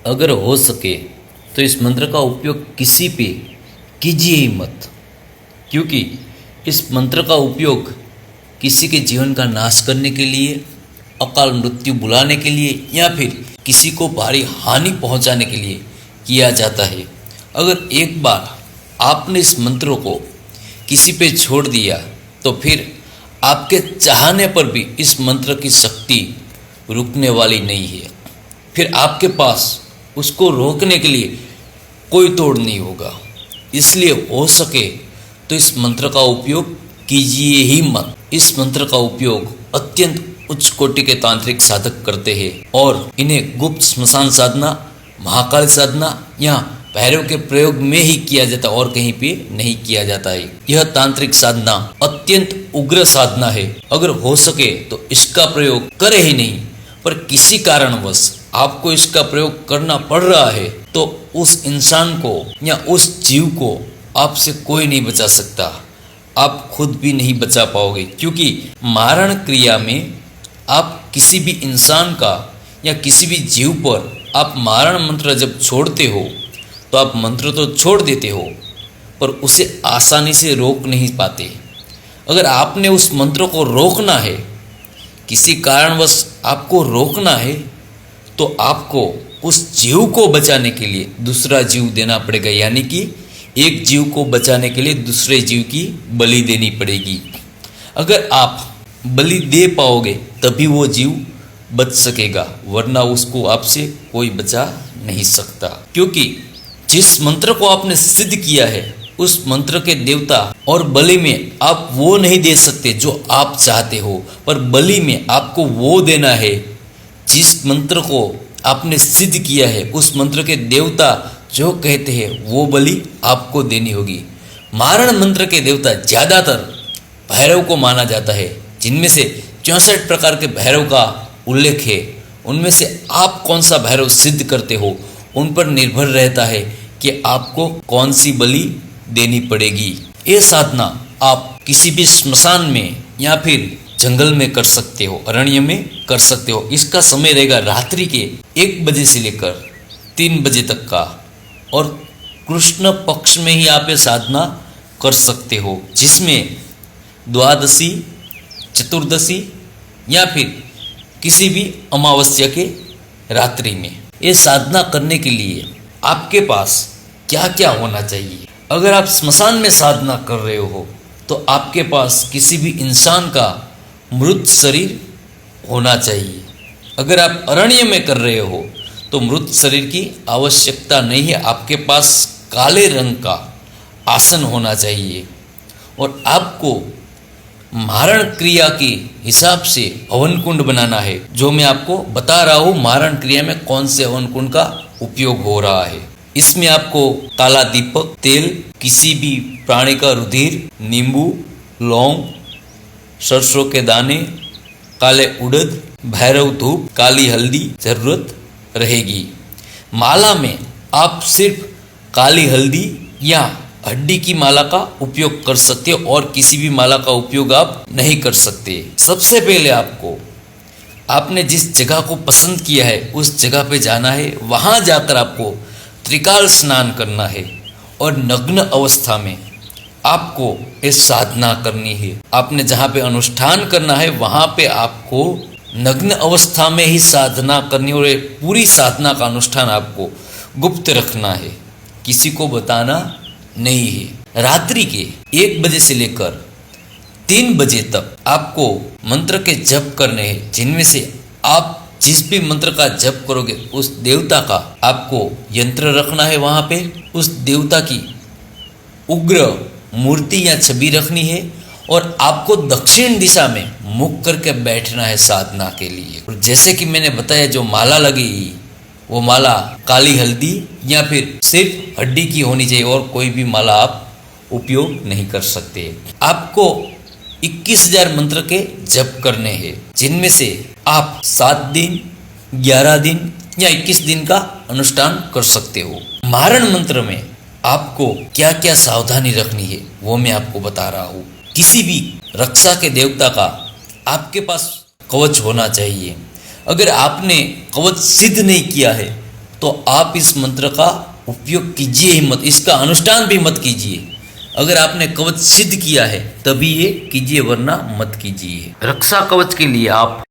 अगर हो सके तो इस मंत्र का उपयोग किसी पे कीजिए ही मत, क्योंकि इस मंत्र का उपयोग किसी के जीवन का नाश करने के लिए, अकाल मृत्यु बुलाने के लिए या फिर किसी को भारी हानि पहुंचाने के लिए किया जाता है। अगर एक बार आपने इस मंत्रों को किसी पे छोड़ दिया तो फिर आपके चाहने पर भी इस मंत्र की शक्ति रुकने वाली नहीं है। फिर आपके पास उसको रोकने के लिए कोई तोड़ नहीं होगा। इसलिए हो सके तो इस मंत्र का उपयोग कीजिए ही मत। इस मंत्र का उपयोग अत्यंत उच्च कोटि के तांत्रिक साधक करते हैं और इन्हें गुप्त स्मशान साधना, महाकाल साधना या भैरव के प्रयोग में ही किया जाता है और कहीं पे नहीं किया जाता है। यह तांत्रिक साधना अत्यंत उग्र साधना है। अगर हो सके तो इसका प्रयोग करें ही नहीं, पर किसी कारणवश आपको इसका प्रयोग करना पड़ रहा है तो उस इंसान को या उस जीव को आपसे कोई नहीं बचा सकता। आप खुद भी नहीं बचा पाओगे, क्योंकि मारण क्रिया में आप किसी भी इंसान का या किसी भी जीव पर आप मारण मंत्र जब छोड़ते हो तो आप मंत्र तो छोड़ देते हो, पर उसे आसानी से रोक नहीं पाते। अगर आपने उस मंत्र को रोकना है, किसी कारणवश आपको रोकना है, तो आपको उस जीव को बचाने के लिए दूसरा जीव देना पड़ेगा, यानी कि एक जीव को बचाने के लिए दूसरे जीव की बलि देनी पड़ेगी। अगर आप बलि दे पाओगे तभी वो जीव बच सकेगा, वरना उसको आपसे कोई बचा नहीं सकता। क्योंकि जिस मंत्र को आपने सिद्ध किया है उस मंत्र के देवता और बलि में आप वो नहीं दे सकते जो आप चाहते हो, पर बलि में आपको वो देना है जिस मंत्र को आपने सिद्ध किया है। उस मंत्र के देवता जो कहते हैं वो बलि आपको देनी होगी। मारण मंत्र के देवता ज़्यादातर भैरव को माना जाता है, जिनमें से 64 प्रकार के भैरव का उल्लेख है। उनमें से आप कौन सा भैरव सिद्ध करते हो उन पर निर्भर रहता है कि आपको कौन सी बलि देनी पड़ेगी। ये साधना आप किसी भी स्मशान में या फिर जंगल में कर सकते हो, अरण्य में कर सकते हो। इसका समय रहेगा रात्रि के 1 बजे से लेकर 3 बजे तक का, और कृष्ण पक्ष में ही आप ये साधना कर सकते हो, जिसमें द्वादशी, चतुर्दशी या फिर किसी भी अमावस्या के रात्रि में। ये साधना करने के लिए आपके पास क्या क्या होना चाहिए? अगर आप स्मशान में साधना कर रहे हो तो आपके पास किसी भी इंसान का मृत शरीर होना चाहिए। अगर आप अरण्य में कर रहे हो तो मृत शरीर की आवश्यकता नहीं है, आपके पास काले रंग का आसन होना चाहिए। और आपको मारण क्रिया के हिसाब से हवन कुंड बनाना है, जो मैं आपको बता रहा हूँ मारण क्रिया में कौन से हवन कुंड का उपयोग हो रहा है। इसमें आपको काला दीपक, तेल, किसी भी प्राणी का रुधिर, नींबू, लौंग, सरसों के दाने, काले उड़द, भैरव धूप, काली हल्दी जरूरत रहेगी। माला में आप सिर्फ काली हल्दी या हड्डी की माला का उपयोग कर सकते हो और किसी भी माला का उपयोग आप नहीं कर सकते। सबसे पहले आपने जिस जगह को पसंद किया है उस जगह पे जाना है। वहाँ जाकर आपको त्रिकाल स्नान करना है और नग्न अवस्था में आपको ये साधना करनी है। आपने जहाँ पे अनुष्ठान करना है वहाँ पे आपको नग्न अवस्था में ही साधना करनी, और पूरी साधना का अनुष्ठान आपको गुप्त रखना है, किसी को बताना नहीं है। रात्रि के 1 बजे से लेकर 3 बजे तक आपको मंत्र के जप करने हैं, जिनमें से आप जिस भी मंत्र का जप करोगे उस देवता का आपको यंत्र रखना है। वहाँ पे उस देवता की उग्र मूर्ति या छवि रखनी है और आपको दक्षिण दिशा में मुख करके बैठना है साधना के लिए। और जैसे कि मैंने बताया, जो माला लगेगी वो माला काली हल्दी या फिर सिर्फ हड्डी की होनी चाहिए, और कोई भी माला आप उपयोग नहीं कर सकते। आपको 21,000 मंत्र के जप करने हैं, जिनमें से आप 7 दिन, 11 दिन या 21 दिन का अनुष्ठान कर सकते हो। मारण मंत्र में आपको क्या क्या सावधानी रखनी है वो मैं आपको बता रहा हूँ। किसी भी रक्षा के देवता का आपके पास कवच होना चाहिए। अगर आपने कवच सिद्ध नहीं किया है तो आप इस मंत्र का उपयोग कीजिए ही मत, इसका अनुष्ठान भी मत कीजिए। अगर आपने कवच सिद्ध किया है तभी ये कीजिए, वरना मत कीजिए। रक्षा कवच के लिए आप